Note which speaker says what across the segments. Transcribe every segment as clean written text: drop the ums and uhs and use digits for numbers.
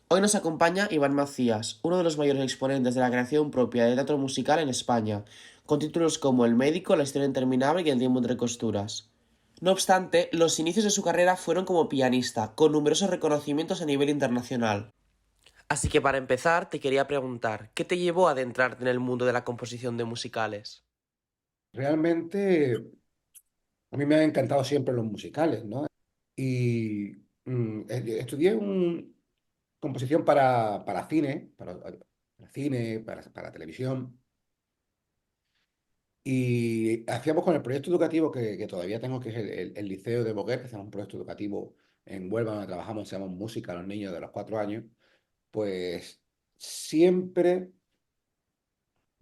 Speaker 1: Hoy nos acompaña Iván Macías, uno de los mayores exponentes de la creación propia de teatro musical en España, con títulos como El médico, La historia interminable y El tiempo entre costuras. No obstante, los inicios de su carrera fueron como pianista, con numerosos reconocimientos a nivel internacional. Así que para empezar, te quería preguntar, ¿qué te llevó a adentrarte en el mundo de la composición de musicales?
Speaker 2: Realmente a mí me han encantado siempre los musicales, ¿no? Y estudié composición para cine, para televisión, y hacíamos con el proyecto educativo que todavía tengo, que es el Liceo de Boguer, que hacemos un proyecto educativo en Huelva, donde trabajamos, se llama Música a los niños de los 4 años, pues siempre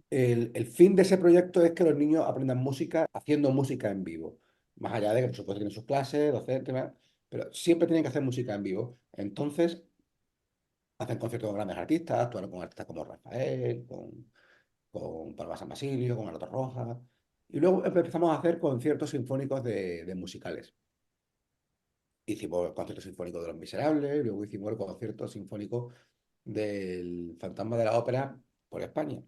Speaker 2: el fin de ese proyecto es que los niños aprendan música haciendo música en vivo. Más allá de que, por supuesto, tienen sus clases, docentes, pero siempre tienen que hacer música en vivo. Entonces, hacen conciertos con grandes artistas, actuaron con artistas como Rafael, con Paloma San Basilio, con Alberto Rojas. Y luego empezamos a hacer conciertos sinfónicos de musicales. Hicimos el concierto sinfónico de Los Miserables, luego hicimos el concierto sinfónico del Fantasma de la Ópera por España.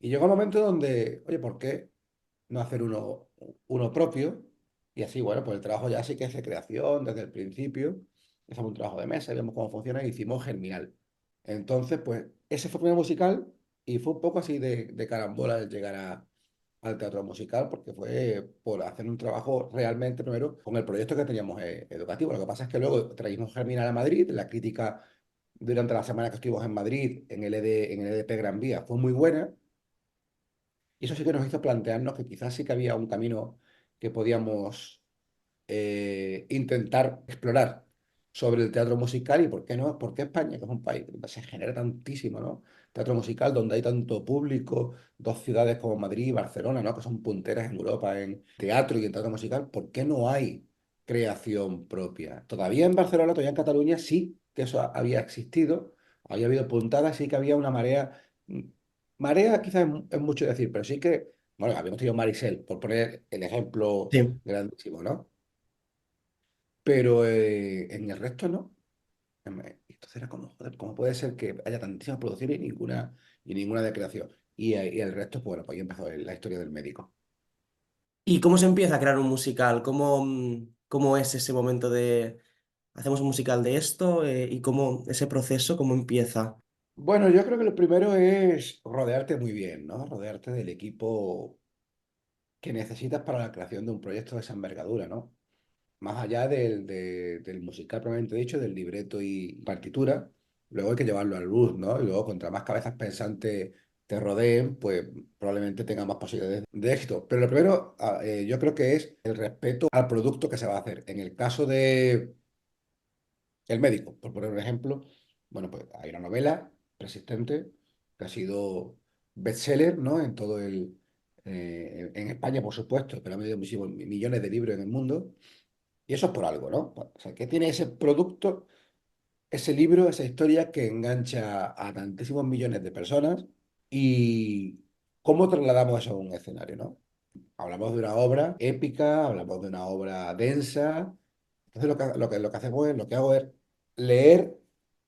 Speaker 2: Y llegó un momento donde, oye, ¿por qué no hacer uno propio? Y así, bueno, pues el trabajo ya sí que es de creación desde el principio. Hacemos un trabajo de mesa, y vemos cómo funciona y hicimos Germinal. Entonces, pues ese fue el primer musical y fue un poco así de carambola el llegar al teatro musical porque fue por hacer un trabajo realmente primero con el proyecto que teníamos educativo. Lo que pasa es que luego trajimos Germinal a Madrid, la crítica durante la semana que estuvimos en Madrid en el EDP Gran Vía fue muy buena. Y eso sí que nos hizo plantearnos que quizás sí que había un camino que podíamos intentar explorar sobre el teatro musical y por qué no, por qué España, que es un país donde se genera tantísimo, ¿no? Teatro musical, donde hay tanto público, dos ciudades como Madrid y Barcelona, ¿no? Que son punteras en Europa en teatro y en teatro musical, ¿por qué no hay creación propia? Todavía en Barcelona, todavía en Cataluña sí que eso había existido, había habido puntadas, sí que había una marea. Marea quizás es mucho decir, pero sí que, bueno, habíamos tenido Marisel, por poner el ejemplo
Speaker 1: Sí.
Speaker 2: grandísimo, ¿no? Pero en el resto no. Entonces era como, joder, ¿cómo puede ser que haya tantísimas producciones y ninguna de creación? Y el resto, pues, bueno, pues ahí empezó la historia del médico.
Speaker 1: ¿Y cómo se empieza a crear un musical? ¿Cómo, cómo es ese momento de hacemos un musical de esto y cómo ese proceso, cómo empieza?
Speaker 2: Bueno, yo creo que lo primero es rodearte muy bien, ¿no? Rodearte del equipo que necesitas para la creación de un proyecto de esa envergadura, ¿no? Más allá del musical propiamente dicho, del libreto y partitura, luego hay que llevarlo a la luz, ¿no? Y luego, contra más cabezas pensantes te rodeen, pues probablemente tenga más posibilidades de éxito. Pero lo primero, yo creo que es el respeto al producto que se va a hacer. En el caso de El médico, por poner un ejemplo, bueno, pues hay una novela persistente que ha sido bestseller, ¿no? En todo en España, por supuesto, pero ha vendido muchísimos millones de libros en el mundo. Y eso es por algo, ¿no? O sea, que tiene ese producto, ese libro, esa historia que engancha a tantísimos millones de personas y cómo trasladamos eso a un escenario, ¿no? Hablamos de una obra épica, hablamos de una obra densa. Entonces lo que hacemos es, lo que hago es leer,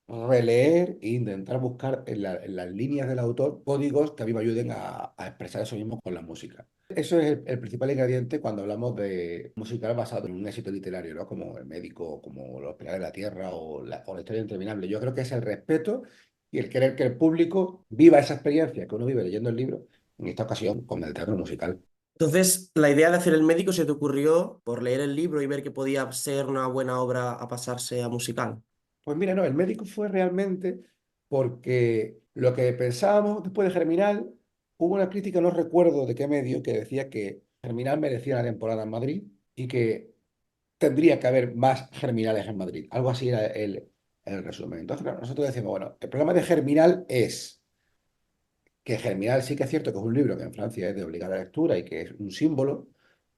Speaker 2: releer e intentar buscar en las líneas del autor códigos que a mí me ayuden a expresar eso mismo con la música. Eso es el principal ingrediente cuando hablamos de musical basado en un éxito literario, ¿no? Como El médico, como Los pilares de la tierra o La historia interminable. Yo creo que es el respeto y el querer que el público viva esa experiencia que uno vive leyendo el libro, en esta ocasión con el teatro musical.
Speaker 1: Entonces, la idea de hacer el médico se te ocurrió por leer el libro y ver que podía ser una buena obra a pasarse a musical.
Speaker 2: Pues mira, no, el médico fue realmente porque lo que pensábamos después de Germinal, hubo una crítica, no recuerdo de qué medio, que decía que Germinal merecía una temporada en Madrid y que tendría que haber más Germinales en Madrid. Algo así era el resumen. Entonces, claro, nosotros decimos, bueno, el problema de Germinal es que Germinal sí que es cierto que es un libro que en Francia es de obligada lectura y que es un símbolo,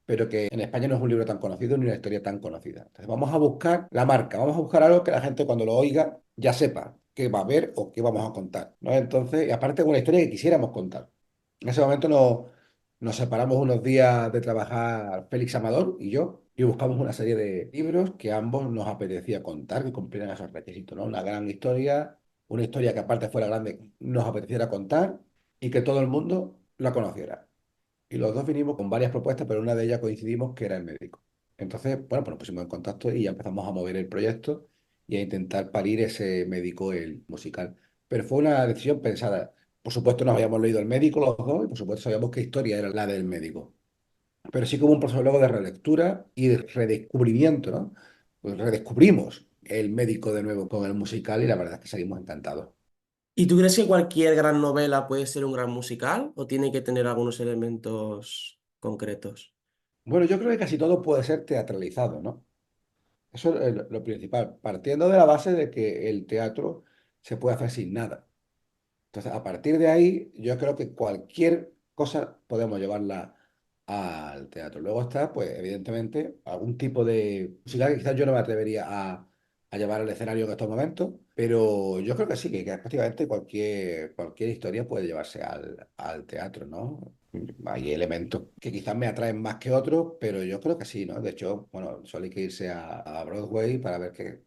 Speaker 2: pero que en España no es un libro tan conocido ni una historia tan conocida. Entonces vamos a buscar la marca, vamos a buscar algo que la gente cuando lo oiga ya sepa qué va a ver o qué vamos a contar, ¿no? Entonces, y aparte con una historia que quisiéramos contar. En ese momento nos separamos unos días de trabajar Félix Amador y yo, y buscamos una serie de libros que a ambos nos apetecía contar, que cumplieran esos requisitos, ¿no? Una gran historia, una historia que aparte fuera grande, nos apeteciera contar y que todo el mundo la conociera. Y los dos vinimos con varias propuestas, pero una de ellas coincidimos que era el médico. Entonces, bueno, pues nos pusimos en contacto y ya empezamos a mover el proyecto y a intentar parir ese médico, el musical. Pero fue una decisión pensada. Por supuesto, nos habíamos leído el médico los dos y por supuesto sabíamos qué historia era la del médico. Pero sí que hubo un proceso luego de relectura y de redescubrimiento, ¿no? Pues redescubrimos el médico de nuevo con el musical y la verdad es que salimos encantados.
Speaker 1: ¿Y tú crees que cualquier gran novela puede ser un gran musical o tiene que tener algunos elementos concretos?
Speaker 2: Bueno, yo creo que casi todo puede ser teatralizado, ¿no? Eso es lo principal, partiendo de la base de que el teatro se puede hacer sin nada. Entonces, a partir de ahí, yo creo que cualquier cosa podemos llevarla al teatro. Luego está, pues, evidentemente, algún tipo de música que quizás yo no me atrevería a llevar al escenario en estos momentos, pero yo creo que sí, que prácticamente cualquier historia puede llevarse al teatro, ¿no? Hay elementos que quizás me atraen más que otros, pero yo creo que sí, ¿no? De hecho, bueno, solo hay que irse a Broadway para ver que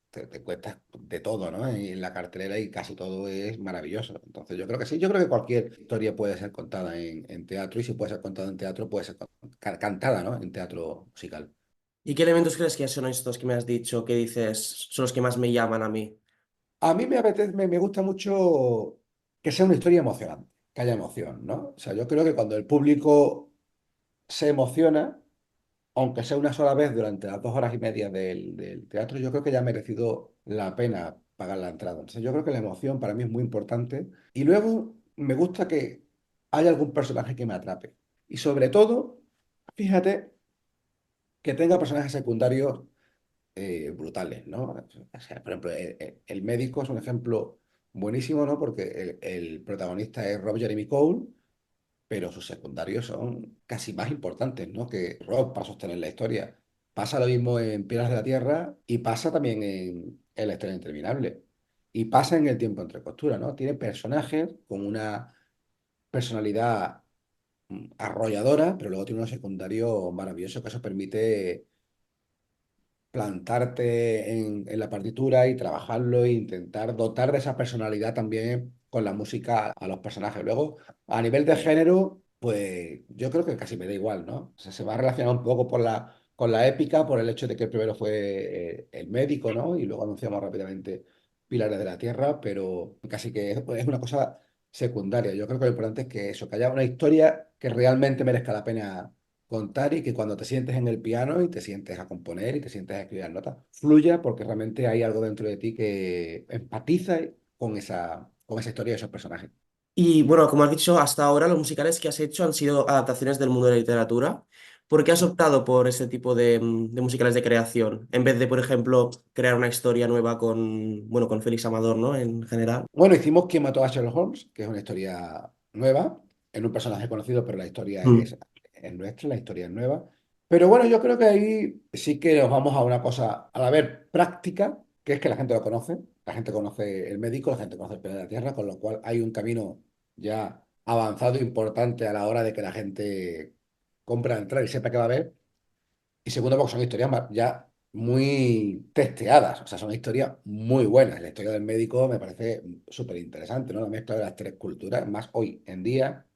Speaker 2: te encuentras de todo, ¿no? En la cartelera y casi todo es maravilloso. Entonces yo creo que sí, yo creo que cualquier historia puede ser contada en teatro y si puede ser contada en teatro, puede ser cantada, ¿no? En teatro musical.
Speaker 1: ¿Y qué elementos crees que son estos que me has dicho, que dices, son los que más me llaman a mí?
Speaker 2: A mí me apetece, me gusta mucho que sea una historia emocionante, que haya emoción, ¿no? O sea, yo creo que cuando el público se emociona, aunque sea una sola vez durante las 2 horas y media del teatro, yo creo que ya ha merecido la pena pagar la entrada. Entonces, yo creo que la emoción para mí es muy importante. Y luego me gusta que haya algún personaje que me atrape. Y sobre todo, fíjate que tenga personajes secundarios brutales, ¿no? O sea, por ejemplo, el médico es un ejemplo buenísimo, ¿no? Porque el protagonista es Rob Jeremy Cole, pero sus secundarios son casi más importantes, ¿no? Que Rob para sostener la historia. Pasa lo mismo en Piedras de la Tierra y pasa también en La Historia Interminable. Y pasa en El Tiempo entre costuras, ¿no? Tiene personajes con una personalidad arrolladora, pero luego tiene unos secundarios maravillosos que eso permite plantarte en la partitura y trabajarlo e intentar dotar de esa personalidad también con la música a los personajes. Luego, a nivel de género, pues yo creo que casi me da igual, ¿no? O sea, se va a relacionar un poco con la épica, por el hecho de que el primero fue el médico, ¿no? Y luego anunciamos rápidamente Pilares de la Tierra, pero casi que es una cosa secundaria. Yo creo que lo importante es que eso, que haya una historia que realmente merezca la pena contar y que cuando te sientes en el piano y te sientes a componer y te sientes a escribir notas, fluya porque realmente hay algo dentro de ti que empatiza con esa historia de esos personajes.
Speaker 1: Y bueno, como has dicho, hasta ahora los musicales que has hecho han sido adaptaciones del mundo de la literatura. ¿Por qué has optado por ese tipo de musicales de creación? En vez de, por ejemplo, crear una historia nueva con, bueno, con Félix Amador, ¿no? En general.
Speaker 2: Bueno, hicimos ¿Quién mató a Sherlock Holmes?, que es una historia nueva, en un personaje conocido, pero la historia
Speaker 1: Mm.
Speaker 2: es nuestra, la historia es nueva. Pero bueno, yo creo que ahí sí que nos vamos a una cosa, a la vez práctica, que es que la gente lo conoce, la gente conoce el médico, la gente conoce el planeta Tierra, con lo cual hay un camino ya avanzado e importante a la hora de que la gente compre la entrada y sepa qué va a ver. Y segundo, porque son historias ya muy testeadas, o sea, son historias muy buenas. La historia del médico me parece súper interesante, ¿no? La mezcla de las tres culturas, más hoy en día.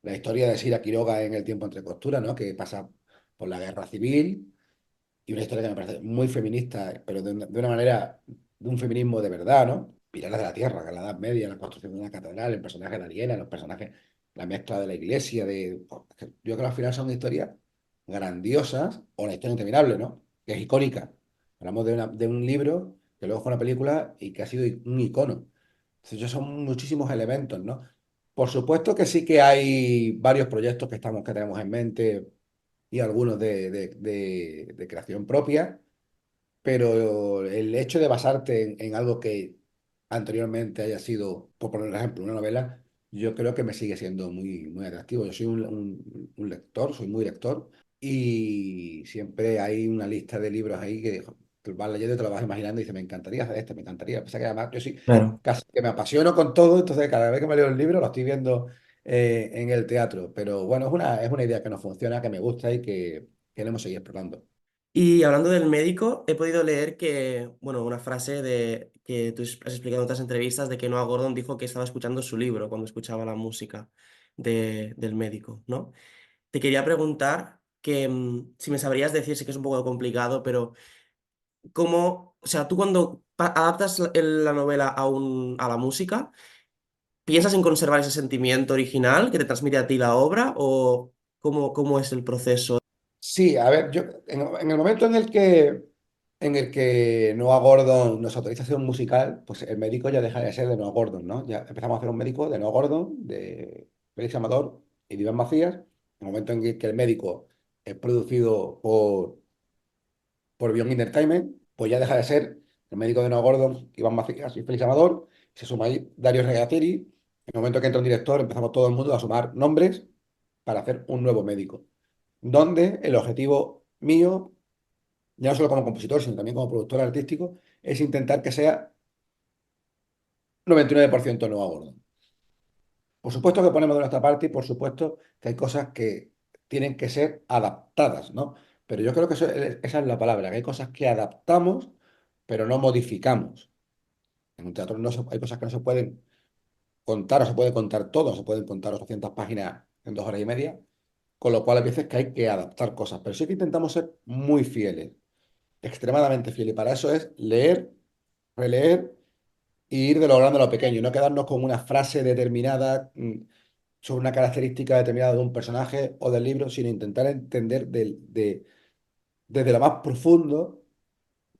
Speaker 2: La historia de Sira Quiroga en El tiempo entre costuras, ¿no? Que pasa por la guerra civil y una historia que me parece muy feminista, pero de una manera, de un feminismo de verdad, ¿no? Pilares de la Tierra, que es la Edad Media, la construcción de una catedral, el personaje de Ariela, los personajes, la mezcla de la iglesia, yo creo que al final son historias grandiosas, o la historia interminable, ¿no? Que es icónica. Hablamos de un libro que luego fue una película y que ha sido un icono. Entonces, esos son muchísimos elementos, ¿no? Por supuesto que sí que hay varios proyectos que tenemos en mente y algunos de creación propia, pero el hecho de basarte en algo que anteriormente haya sido, por poner un ejemplo, una novela, yo creo que me sigue siendo muy, muy atractivo. Yo soy un lector, soy muy lector, y siempre hay una lista de libros ahí que tú vas leyendo y te lo vas imaginando y dices, me encantaría hacer este, me encantaría. Pasa que además yo sí,
Speaker 1: Claro.
Speaker 2: casi que me apasiono con todo, entonces cada vez que me leo el libro lo estoy viendo en el teatro. Pero bueno, es una idea que nos funciona, que me gusta y que queremos seguir explorando.
Speaker 1: Y hablando del médico, he podido leer que, bueno, una frase de que tú has explicado en otras entrevistas de que Noah Gordon dijo que estaba escuchando su libro cuando escuchaba la música del médico, ¿no? Te quería preguntar que si me sabrías decir, sé que es un poco complicado, pero cómo, o sea, tú cuando adaptas la novela a la música, ¿piensas en conservar ese sentimiento original que te transmite a ti la obra o cómo es el proceso?
Speaker 2: Sí, a ver, yo en el momento en el que Noah Gordon nos autoriza a hacer un musical, pues el médico ya deja de ser de Noah Gordon, ¿no? Ya empezamos a hacer un médico de Noah Gordon, de Félix Amador y de Iván Macías. En el momento en que el médico es producido por Beyond Entertainment, pues ya deja de ser el médico de Noah Gordon, Iván Macías y Félix Amador. Se suma ahí Dario Regateri. En el momento que entra un director, empezamos todo el mundo a sumar nombres para hacer un nuevo médico, donde el objetivo mío, ya no solo como compositor, sino también como productor artístico, es intentar que sea 99% Noah Gordon. Por supuesto que ponemos de nuestra parte y por supuesto que hay cosas que tienen que ser adaptadas, ¿no? Pero yo creo que esa es la palabra, que hay cosas que adaptamos, pero no modificamos. En un teatro hay cosas que no se pueden contar, no se puede contar todo, no se pueden contar 800 páginas en 2 horas y media, con lo cual hay veces que hay que adaptar cosas, pero sí que intentamos ser muy fieles, extremadamente fieles, y para eso es leer, releer e ir de lo grande a lo pequeño, y no quedarnos con una frase determinada sobre una característica determinada de un personaje o del libro, sino intentar entender desde lo más profundo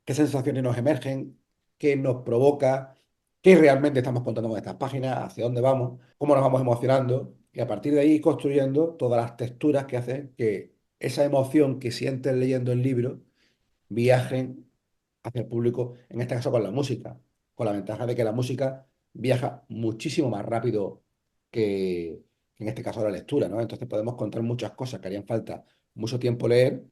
Speaker 2: qué sensaciones nos emergen, qué nos provoca, qué realmente estamos contando con estas páginas, hacia dónde vamos, cómo nos vamos emocionando, y a partir de ahí ir construyendo todas las texturas que hacen que esa emoción que sientes leyendo el libro viajen hacia el público, en este caso con la música, con la ventaja de que la música viaja muchísimo más rápido que en este caso la lectura, ¿no? Entonces podemos contar muchas cosas que harían falta mucho tiempo leer.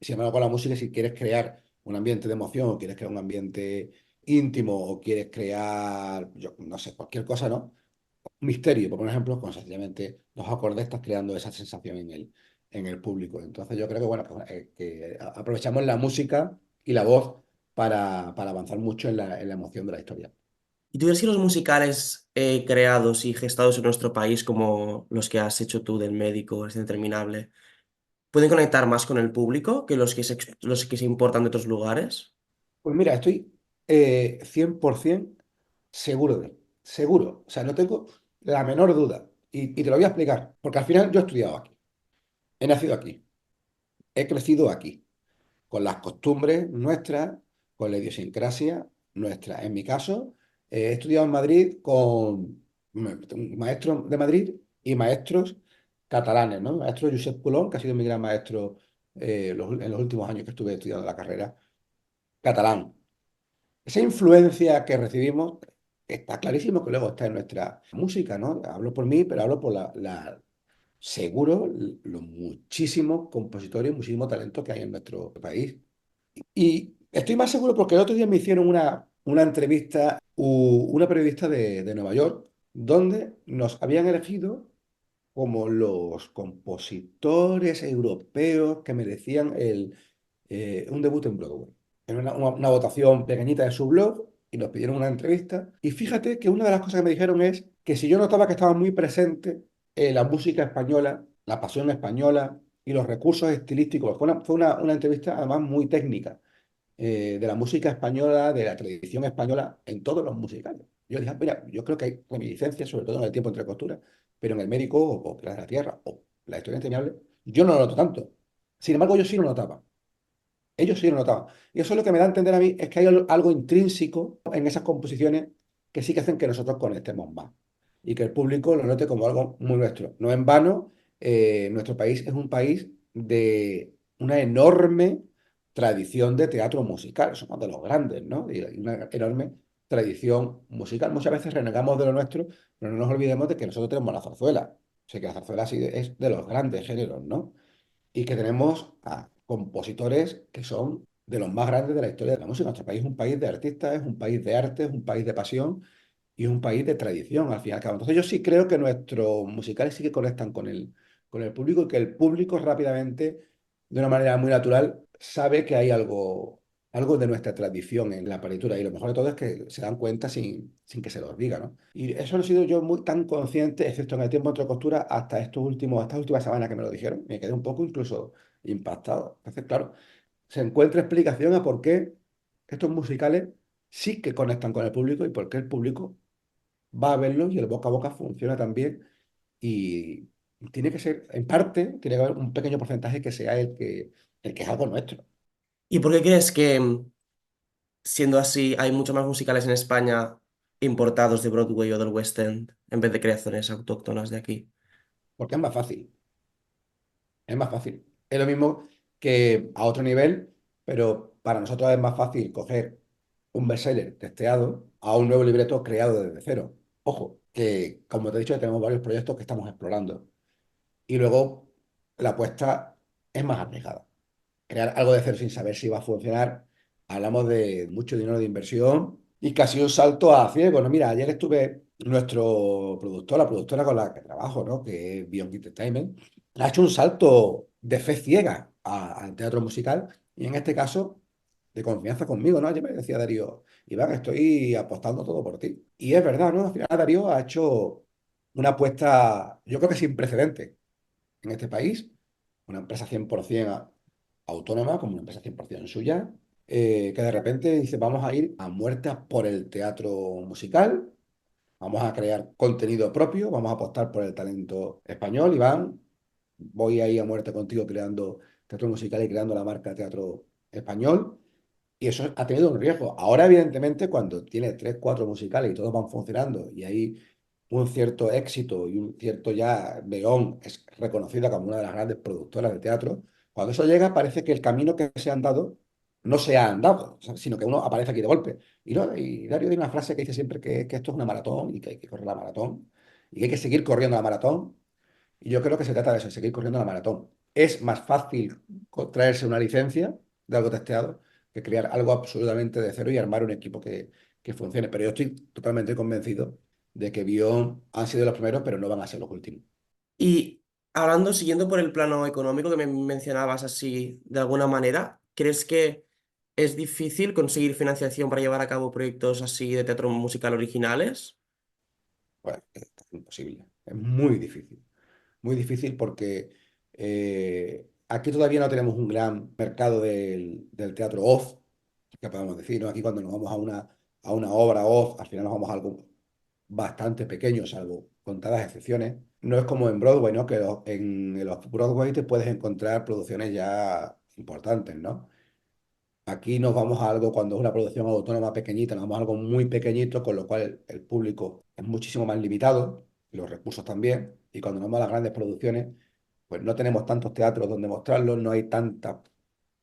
Speaker 2: Sin embargo, con la música, si quieres crear un ambiente de emoción, o quieres crear un ambiente íntimo, o quieres crear, yo no sé, cualquier cosa, ¿no? Un misterio, por ejemplo, con sencillamente dos acordes estás creando esa sensación en el público. Entonces yo creo que, bueno, que aprovechamos la música y la voz para avanzar mucho en la emoción de la historia.
Speaker 1: ¿Y tú crees que los musicales creados y gestados en nuestro país, como los que has hecho tú del médico, es interminable, pueden conectar más con el público que los que se importan de otros lugares?
Speaker 2: Pues mira, estoy 100% seguro seguro. O sea, no tengo la menor duda. Y te lo voy a explicar, porque al final yo he estudiado aquí, he nacido aquí, he crecido aquí, con las costumbres nuestras, con la idiosincrasia nuestra. En mi caso, he estudiado en Madrid con maestros de Madrid y maestros catalanes, ¿no? Maestro Josep Colón, que ha sido mi gran maestro en los últimos años que estuve estudiando la carrera, catalán. Esa influencia que recibimos está clarísimo que luego está en nuestra música, ¿no? Hablo por mí, pero hablo por seguro los muchísimos compositores y muchísimo talento que hay en nuestro país. Y estoy más seguro porque el otro día me hicieron una entrevista, una periodista de Nueva York, donde nos habían elegido como los compositores europeos que merecían un debut en Broadway. Era una votación pequeñita de su blog y nos pidieron una entrevista. Y fíjate que una de las cosas que me dijeron es que si yo notaba que estaba muy presente la música española, la pasión española y los recursos estilísticos. Fue una entrevista además muy técnica de la música española, de la tradición española en todos los musicales. Yo dije, mira, yo creo que hay reminiscencias, sobre todo en el tiempo entre costuras, pero en el médico o Pilar de la Tierra o la historia entrañable, yo no lo noto tanto. Sin embargo, yo sí lo notaba. Ellos sí lo notaban. Y eso es lo que me da a entender a mí, es que hay algo intrínseco en esas composiciones que sí que hacen que nosotros conectemos más y que el público lo note como algo muy nuestro. No en vano, nuestro país es un país de una enorme tradición de teatro musical. Somos de los grandes, ¿no? Y una enorme tradición musical. Muchas veces renegamos de lo nuestro, pero no nos olvidemos de que nosotros tenemos la zarzuela. O sea, que la zarzuela sí es de los grandes géneros, ¿no? Y que tenemos a compositores que son de los más grandes de la historia de la música. Nuestro país es un país de artistas, es un país de arte, es un país de pasión y es un país de tradición, al fin y al cabo. Entonces yo sí creo que nuestros musicales sí que conectan con el público y que el público rápidamente de una manera muy natural, sabe que hay algo de nuestra tradición en la partitura. Y lo mejor de todo es que se dan cuenta sin que se los diga, ¿no? Y eso no he sido yo muy tan consciente, excepto en el tiempo entre costura, hasta estas últimas semanas que me lo dijeron. Me quedé un poco incluso impactado. Entonces, claro, se encuentra explicación a por qué estos musicales sí que conectan con el público y por qué el público va a verlos y el boca a boca funciona también. Y tiene que ser, en parte, tiene que haber un pequeño porcentaje que sea el que es algo nuestro.
Speaker 1: ¿Y por qué crees que, siendo así, hay muchos más musicales en España importados de Broadway o del West End en vez de creaciones autóctonas de aquí?
Speaker 2: Porque es más fácil. Es más fácil. Es lo mismo que a otro nivel, pero para nosotros es más fácil coger un bestseller testeado a un nuevo libreto creado desde cero. Ojo, que como te he dicho, tenemos varios proyectos que estamos explorando. Y luego la apuesta es más arriesgada. Crear algo de cero sin saber si va a funcionar, hablamos de mucho dinero de inversión y casi un salto a ciego, ¿no? Mira, ayer estuve, nuestro productor, la productora con la que trabajo, ¿no? Que es Beyond Entertainment, ha hecho un salto de fe ciega al teatro musical y en este caso de confianza conmigo, ¿no? Ayer me decía Darío, Iván, estoy apostando todo por ti. Y es verdad, ¿no? Al final Darío ha hecho una apuesta, yo creo que sin precedentes en este país, una empresa 100% autónoma, como una empresa 100% suya, que de repente dice, vamos a ir a muertas por el teatro musical, vamos a crear contenido propio, vamos a apostar por el talento español, Iván, voy ahí a muerte contigo creando teatro musical y creando la marca Teatro Español. Y eso ha tenido un riesgo. Ahora, evidentemente, cuando tiene tres, cuatro musicales y todos van funcionando y hay un cierto éxito y un cierto ya Beón es reconocida como una de las grandes productoras de teatro, cuando eso llega parece que el camino que se han dado no se ha andado, o sea, sino que uno aparece aquí de golpe. Y, no, y Dario tiene una frase que dice siempre que esto es una maratón y que hay que correr la maratón y que hay que seguir corriendo la maratón. Y yo creo que se trata de eso, de seguir corriendo la maratón. Es más fácil traerse una licencia de algo testeado que crear algo absolutamente de cero y armar un equipo que funcione. Pero yo estoy totalmente convencido de que Bion han sido los primeros, pero no van a ser los últimos.
Speaker 1: Y hablando, siguiendo por el plano económico que me mencionabas así de alguna manera, ¿crees que es difícil conseguir financiación para llevar a cabo proyectos así de teatro musical originales?
Speaker 2: Bueno, es imposible. Es muy difícil. Muy difícil porque aquí todavía no tenemos un gran mercado del teatro off, que podemos decir, ¿no? Aquí cuando nos vamos a una obra off, al final nos vamos a algo bastante pequeño, salvo contadas excepciones. No es como en Broadway, ¿no? Que en los Broadway te puedes encontrar producciones ya importantes, ¿no? Aquí nos vamos a algo cuando es una producción autónoma pequeñita, nos vamos a algo muy pequeñito, con lo cual el público es muchísimo más limitado, y los recursos también, y cuando nos vamos a las grandes producciones, pues no tenemos tantos teatros donde mostrarlo, no hay tantas,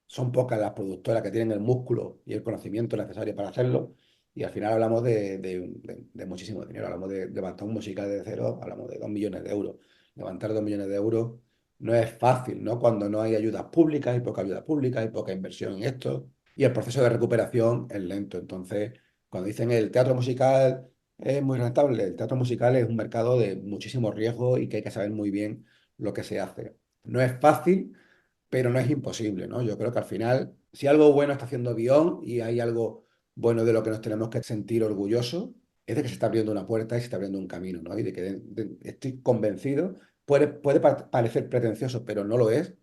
Speaker 2: son pocas las productoras que tienen el músculo y el conocimiento necesario para hacerlo, y al final hablamos de muchísimo dinero, hablamos de levantar un musical de cero, hablamos de 2 millones de euros. Levantar 2 millones de euros no es fácil, ¿no? Cuando no hay ayudas públicas, hay poca ayuda pública, hay poca inversión en esto, y el proceso de recuperación es lento. Entonces, cuando dicen el teatro musical es muy rentable, el teatro musical es un mercado de muchísimo riesgo y que hay que saber muy bien lo que se hace. No es fácil, pero no es imposible, ¿no? Yo creo que al final, si algo bueno está haciendo Bion y hay algo bueno de lo que nos tenemos que sentir orgullosos, es de que se está abriendo una puerta y se está abriendo un camino, ¿no? Y de que estoy convencido, puede parecer pretencioso, pero no lo es,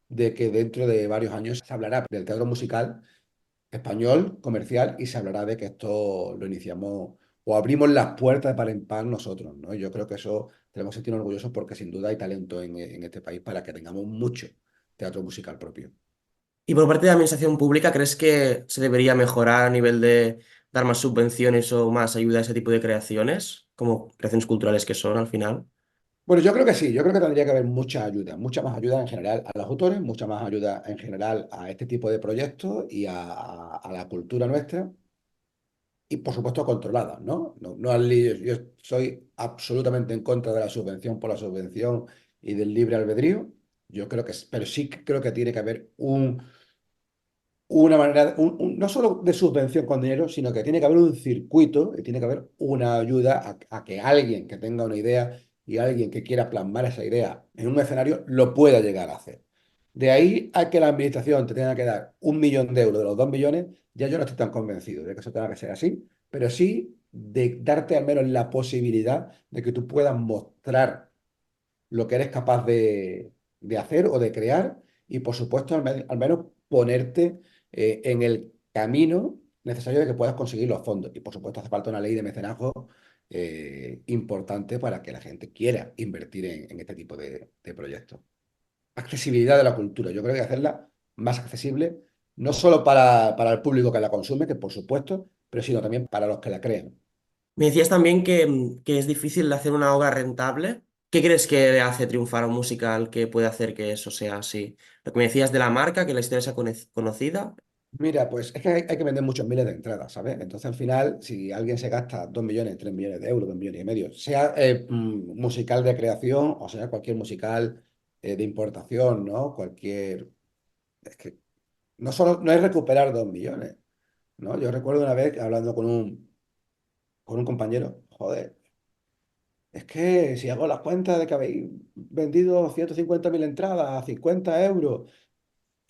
Speaker 2: de que dentro de varios años se hablará del teatro musical español, comercial, y se hablará de que esto lo iniciamos o abrimos las puertas de par en par nosotros, ¿no? Yo creo que eso tenemos que sentirnos orgullosos porque sin duda hay talento en este país para que tengamos mucho teatro musical propio.
Speaker 1: Y por parte de la administración pública, ¿crees que se debería mejorar a nivel de dar más subvenciones o más ayuda a ese tipo de creaciones, como creaciones culturales que son al final?
Speaker 2: Bueno, yo creo que sí, yo creo que tendría que haber mucha ayuda, mucha más ayuda en general a los autores, mucha más ayuda en general a este tipo de proyectos y a la cultura nuestra y por supuesto controladas, ¿no? No al lío. Yo soy absolutamente en contra de la subvención por la subvención y del libre albedrío. Yo creo que, pero sí que creo que tiene que haber una manera, no solo de subvención con dinero, sino que tiene que haber un circuito y tiene que haber una ayuda a que alguien que tenga una idea y alguien que quiera plasmar esa idea en un escenario lo pueda llegar a hacer. De ahí a que la administración te tenga que dar 1 millón de euros de los 2 millones, ya yo no estoy tan convencido de que eso tenga que ser así, pero sí de darte al menos la posibilidad de que tú puedas mostrar lo que eres capaz de hacer o de crear y, por supuesto, al menos ponerte en el camino necesario de que puedas conseguir los fondos. Y, por supuesto, hace falta una ley de mecenazgo importante para que la gente quiera invertir en este tipo de proyectos. Accesibilidad de la cultura. Yo creo que hacerla más accesible, no solo para el público que la consume, que por supuesto, pero sino también para los que la crean.
Speaker 1: Me decías también que es difícil hacer una obra rentable. ¿Qué crees que le hace triunfar a un musical que puede hacer que eso sea así? Lo que me decías de la marca, que la historia sea conocida.
Speaker 2: Mira, pues es que hay que vender muchos miles de entradas, ¿sabes? Entonces, al final, si alguien se gasta 2 millones, 3 millones de euros, 2,5 millones, sea musical de creación o sea cualquier musical de importación, ¿no? Cualquier... Es que no solo, no es recuperar 2 millones, ¿no? Yo recuerdo una vez hablando con un compañero, joder, es que si hago las cuentas de que habéis vendido 150.000 entradas a 50 euros,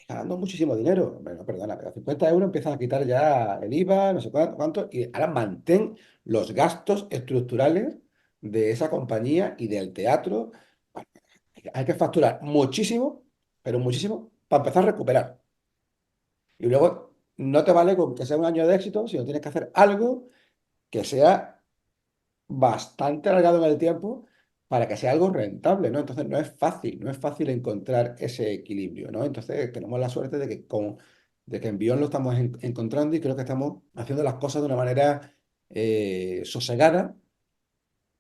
Speaker 2: ganando muchísimo dinero. Bueno, perdona, pero 50 euros empiezan a quitar ya el IVA, no sé cuánto, y ahora mantén los gastos estructurales de esa compañía y del teatro. Bueno, hay que facturar muchísimo, pero muchísimo, para empezar a recuperar. Y luego no te vale con que sea un año de éxito, sino tienes que hacer algo que sea bastante alargado en el tiempo para que sea algo rentable, ¿no? Entonces no es fácil encontrar ese equilibrio, ¿no? Entonces tenemos la suerte de que en Bion lo estamos encontrando y creo que estamos haciendo las cosas de una manera sosegada,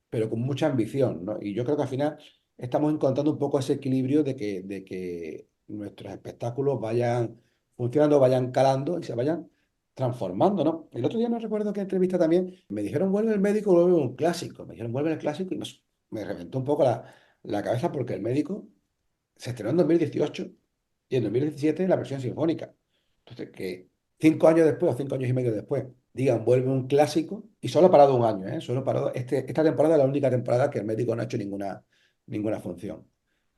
Speaker 2: pero con mucha ambición, ¿no? Y yo creo que al final estamos encontrando un poco ese equilibrio de que nuestros espectáculos vayan funcionando, vayan calando y se vayan transformando, ¿no? El otro día no recuerdo qué entrevista también, me dijeron, vuelve el médico, vuelve un clásico, me dijeron, vuelve el clásico y me reventó un poco la cabeza porque el médico se estrenó en 2018 y en 2017 la versión sinfónica. Entonces, que 5 años después o 5 años y medio después digan, vuelve un clásico y solo ha parado un año, ¿eh? Solo ha parado, esta temporada es la única temporada que el médico no ha hecho ninguna función.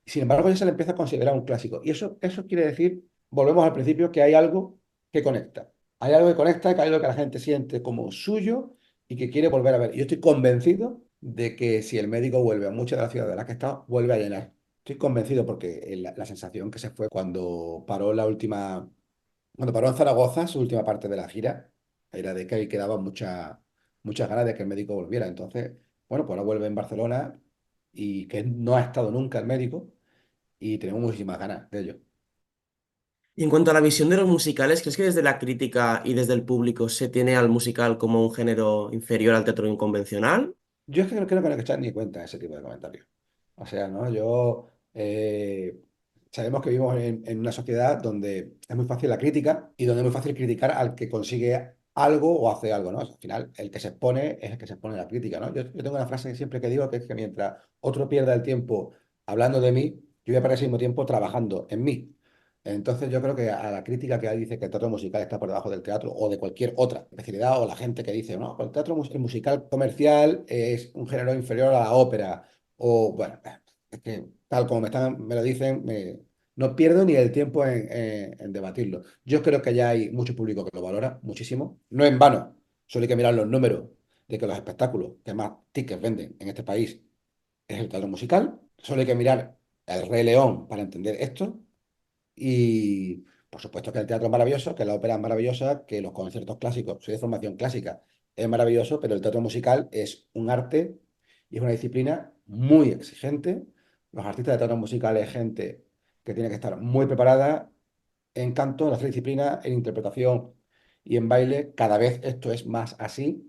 Speaker 2: Sin embargo, ya se le empieza a considerar un clásico. Y eso quiere decir, volvemos al principio, que hay algo que conecta. Hay algo que conecta, que hay algo que la gente siente como suyo y que quiere volver a ver. Y yo estoy convencido de que si el médico vuelve a muchas de las ciudades de las que está, vuelve a llenar. Estoy convencido porque la sensación que se fue cuando paró en Zaragoza, su última parte de la gira, era de que ahí quedaban muchas ganas de que el médico volviera. Entonces, bueno, pues ahora vuelve en Barcelona y que no ha estado nunca el médico y tenemos muchísimas ganas de ello.
Speaker 1: Y en cuanto a la visión de los musicales, ¿crees que desde la crítica y desde el público se tiene al musical como un género inferior al teatro inconvencional?
Speaker 2: Yo es que creo que no hay que echar ni cuenta de ese tipo de comentarios. O sea, ¿no? Sabemos que vivimos en una sociedad donde es muy fácil la crítica y donde es muy fácil criticar al que consigue algo o hace algo, ¿no? Al final, el que se expone es el que se expone a la crítica, ¿no? Yo tengo una frase siempre que digo que es que mientras otro pierda el tiempo hablando de mí, yo voy a perder ese mismo tiempo trabajando en mí. Entonces yo creo que a la crítica que hay dice que el teatro musical está por debajo del teatro o de cualquier otra especialidad o la gente que dice, no, pues el musical comercial es un género inferior a la ópera o bueno, es que tal como me lo dicen, no pierdo ni el tiempo en debatirlo. Yo creo que ya hay mucho público que lo valora muchísimo, no en vano, solo hay que mirar los números de que los espectáculos que más tickets venden en este país es el teatro musical, solo hay que mirar El Rey León para entender esto. Y por supuesto que el teatro es maravilloso, que la ópera es maravillosa, que los conciertos clásicos, soy de formación clásica, es maravilloso, pero el teatro musical es un arte y es una disciplina muy exigente. Los artistas de teatro musical es gente que tiene que estar muy preparada en canto, en las tres disciplinas, en interpretación y en baile. Cada vez esto es más así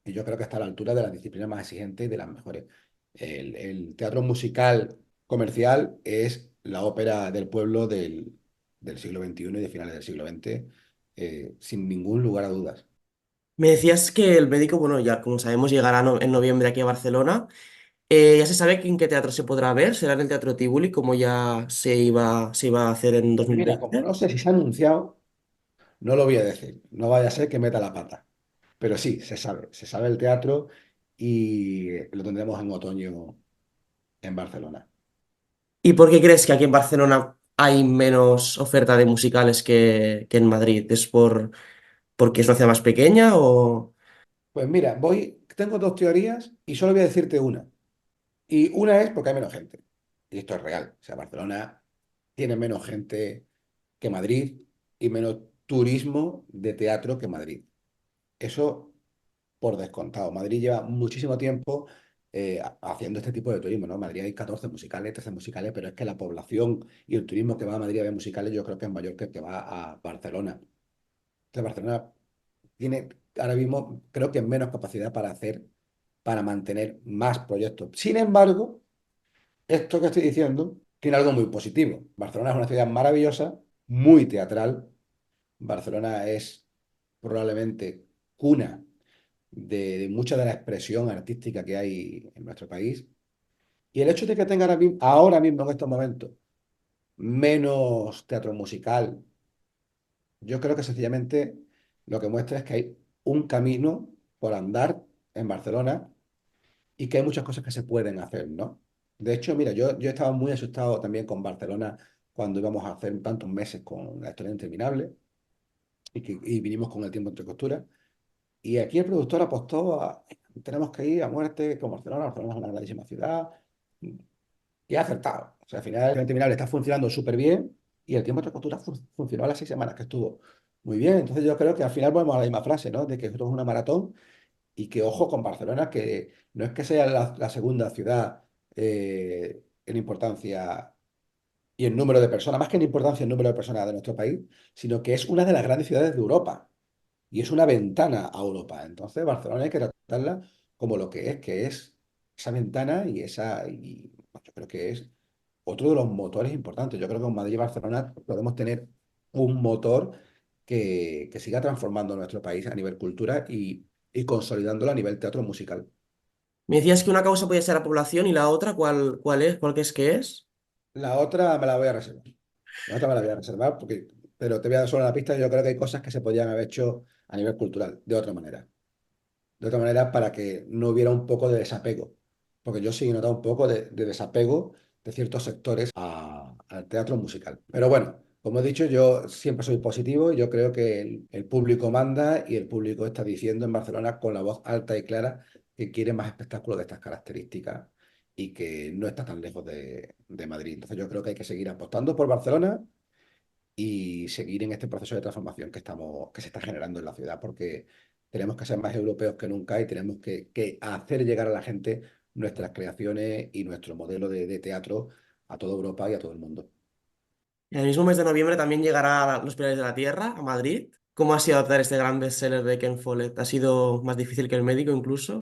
Speaker 2: y yo creo que está a la altura de las disciplinas más exigentes y de las mejores. El teatro musical comercial es la ópera del pueblo del siglo XXI y de finales del siglo XX, sin ningún lugar a dudas.
Speaker 1: Me decías que el médico, bueno, ya como sabemos, llegará en noviembre aquí a Barcelona. ¿Ya se sabe en qué teatro se podrá ver? ¿Será en el Teatro Tívoli, como ya se iba a hacer en
Speaker 2: Mira, como
Speaker 1: 2020?
Speaker 2: no sé si se ha anunciado, no lo voy a decir. No vaya a ser que meta la pata. Pero sí, se sabe el teatro y lo tendremos en otoño en Barcelona.
Speaker 1: ¿Y por qué crees que aquí en Barcelona hay menos oferta de musicales que en Madrid? ¿Es porque es una ciudad más pequeña o...?
Speaker 2: Pues mira, tengo dos teorías y solo voy a decirte una. Y una es porque hay menos gente. Y esto es real. O sea, Barcelona tiene menos gente que Madrid y menos turismo de teatro que Madrid. Eso por descontado. Madrid lleva muchísimo tiempo haciendo este tipo de turismo, ¿no? En Madrid hay 14 musicales, 13 musicales, pero es que la población y el turismo que va a Madrid a ver musicales yo creo que es mayor que el que va a Barcelona. Entonces Barcelona tiene ahora mismo, creo que menos capacidad para mantener más proyectos. Sin embargo, esto que estoy diciendo tiene algo muy positivo. Barcelona es una ciudad maravillosa, muy teatral. Barcelona es probablemente cuna de mucha de la expresión artística que hay en nuestro país. Y el hecho de que tenga ahora mismo en estos momentos menos teatro musical, yo creo que sencillamente lo que muestra es que hay un camino por andar en Barcelona y que hay muchas cosas que se pueden hacer, ¿no? De hecho, mira, yo estaba muy asustado también con Barcelona cuando íbamos a hacer tantos meses con La historia interminable y vinimos con El tiempo entre costuras. Y aquí el productor apostó a, tenemos que ir a muerte con Barcelona, Barcelona es una grandísima ciudad, y ha acertado. O sea, al final el terminal está funcionando súper bien y el tiempo de costura funcionó a las 6 semanas que estuvo muy bien. Entonces yo creo que al final volvemos a la misma frase, ¿no? De que esto es una maratón y que ojo con Barcelona, que no es que sea la segunda ciudad en importancia y en número de personas, más que en importancia en número de personas de nuestro país, sino que es una de las grandes ciudades de Europa y es una ventana a Europa. Entonces, Barcelona hay que tratarla como lo que es esa ventana y bueno, yo creo que es otro de los motores importantes. Yo creo que con Madrid y Barcelona podemos tener un motor que siga transformando nuestro país a nivel cultura y consolidándolo a nivel teatro musical.
Speaker 1: Me decías que una causa podía ser la población y la otra, ¿cuál es? ¿Cuál crees que es?
Speaker 2: La otra me la voy a reservar. La otra me la voy a reservar pero te voy a dar solo la pista. Yo creo que hay cosas que se podrían haber hecho a nivel cultural de otra manera. De otra manera para que no hubiera un poco de desapego. Porque yo sí he notado un poco de desapego de ciertos sectores al teatro musical. Pero bueno, como he dicho, yo siempre soy positivo y yo creo que el público manda y el público está diciendo en Barcelona con la voz alta y clara que quiere más espectáculos de estas características y que no está tan lejos de Madrid. Entonces yo creo que hay que seguir apostando por Barcelona y seguir en este proceso de transformación que se está generando en la ciudad, porque tenemos que ser más europeos que nunca y tenemos que hacer llegar a la gente nuestras creaciones y nuestro modelo de teatro a toda Europa y a todo el mundo.
Speaker 1: En el mismo mes de noviembre también llegará Los Pilares de la Tierra a Madrid. ¿Cómo ha sido adaptar este gran bestseller de Ken Follett? ¿Ha sido más difícil que El Médico incluso?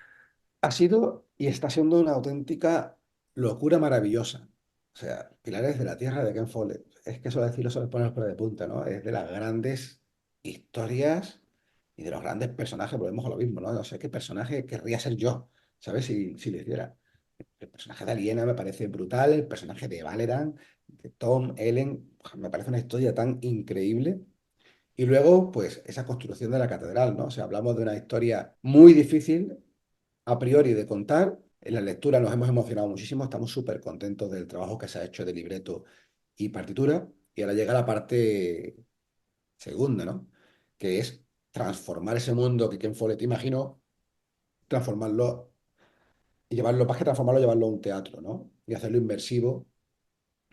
Speaker 2: Ha sido y está siendo una auténtica locura maravillosa. O sea, Pilares de la Tierra de Ken Follett. Es que eso decirlo se me pone los pelos de punta, ¿no? Es de las grandes historias y de los grandes personajes. Volvemos a lo mismo, ¿no? No sé qué personaje querría ser yo, ¿sabes? Si lo hiciera. El personaje de Aliena me parece brutal, el personaje de Valeran, de Tom, Ellen, me parece una historia tan increíble. Y luego, pues, esa construcción de la catedral, ¿no? O sea, hablamos de una historia muy difícil a priori de contar. En la lectura nos hemos emocionado muchísimo, estamos súper contentos del trabajo que se ha hecho de libreto y partitura. Y ahora llega la parte segunda, ¿no? Que es transformar ese mundo que Ken Follett imaginó, transformarlo y llevarlo, más que transformarlo, llevarlo a un teatro, ¿no? Y hacerlo inmersivo,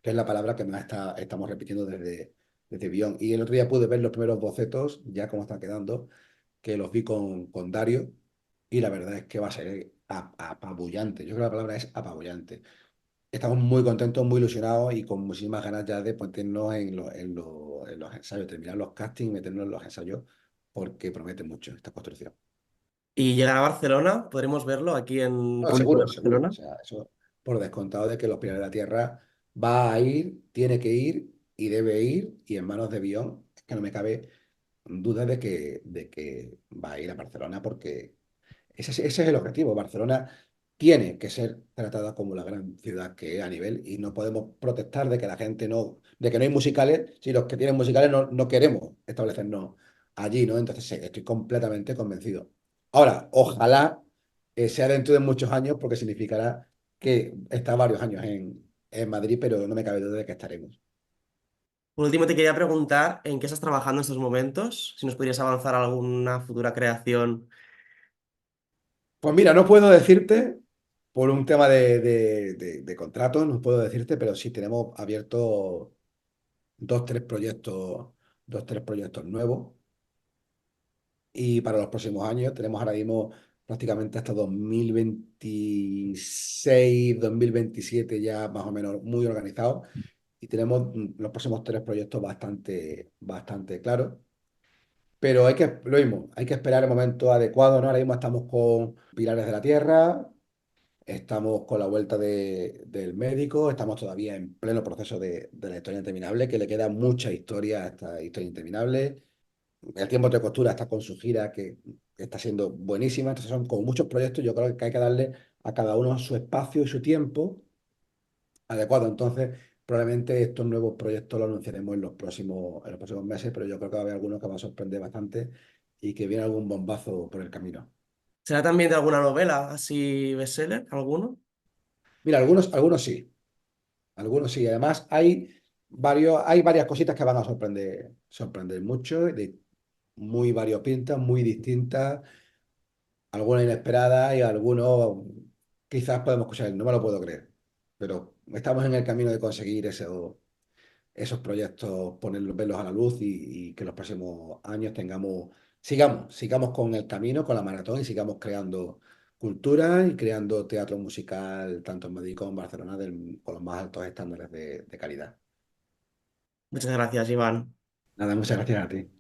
Speaker 2: que es la palabra que más estamos repitiendo desde Bion. Y el otro día pude ver los primeros bocetos, ya cómo están quedando, que los vi con Dario, y la verdad es que va a ser apabullante. Yo creo que la palabra es apabullante. Estamos muy contentos, muy ilusionados y con muchísimas ganas ya de meternos en los ensayos, terminar los castings, meternos en los ensayos, porque promete mucho esta construcción.
Speaker 1: Y llegará a Barcelona, podremos verlo aquí en el
Speaker 2: No,
Speaker 1: público de
Speaker 2: seguro, seguro. O
Speaker 1: Barcelona.
Speaker 2: sea, eso por descontado de que los Pilares de la Tierra va a ir, tiene que ir y debe ir, y en manos de Bion, es que no me cabe duda de que va a ir a Barcelona porque ese es el objetivo. Barcelona tiene que ser tratada como la gran ciudad que es a nivel y no podemos protestar de que la gente no, de que no hay musicales, si los que tienen musicales no queremos establecernos allí, ¿no? Entonces sí, estoy completamente convencido. Ahora, ojalá sea dentro de muchos años porque significará que está varios años en Madrid, pero no me cabe duda de que estaremos.
Speaker 1: Por último, te quería preguntar en qué estás trabajando en estos momentos, si nos podrías avanzar alguna futura creación.
Speaker 2: Pues mira, no puedo decirte, por un tema de contrato, no puedo decirte, pero sí tenemos abiertos dos, tres proyectos, dos, tres proyectos nuevos. Y para los próximos años tenemos ahora mismo prácticamente hasta 2026, 2027 ya más o menos muy organizados. Y tenemos los próximos tres proyectos bastante claros. Pero lo mismo, hay que esperar el momento adecuado, ¿no? Ahora mismo estamos con Pilares de la Tierra, estamos con la vuelta del médico, estamos todavía en pleno proceso de la historia interminable, que le queda mucha historia a esta historia interminable. El tiempo de costura está con su gira, que está siendo buenísima. Entonces son como muchos proyectos, yo creo que hay que darle a cada uno su espacio y su tiempo adecuado. Entonces, probablemente estos nuevos proyectos los anunciaremos en los próximos meses, pero yo creo que va a haber algunos que van a sorprender bastante y que viene algún bombazo por el camino.
Speaker 1: ¿Será también de alguna novela así bestseller? ¿Alguno?
Speaker 2: Mira, algunos sí. Además, hay varias cositas que van a sorprender mucho, de muy variopintas, muy distintas, algunas inesperadas y algunos quizás podemos escuchar, no me lo puedo creer, pero estamos en el camino de conseguir esos proyectos, ponerlos, verlos a la luz y que los próximos años sigamos con el camino, con la maratón y sigamos creando cultura y creando teatro musical, tanto en Madrid como en Barcelona, con los más altos estándares de calidad.
Speaker 1: Muchas gracias, Iván.
Speaker 2: Nada, muchas gracias a ti.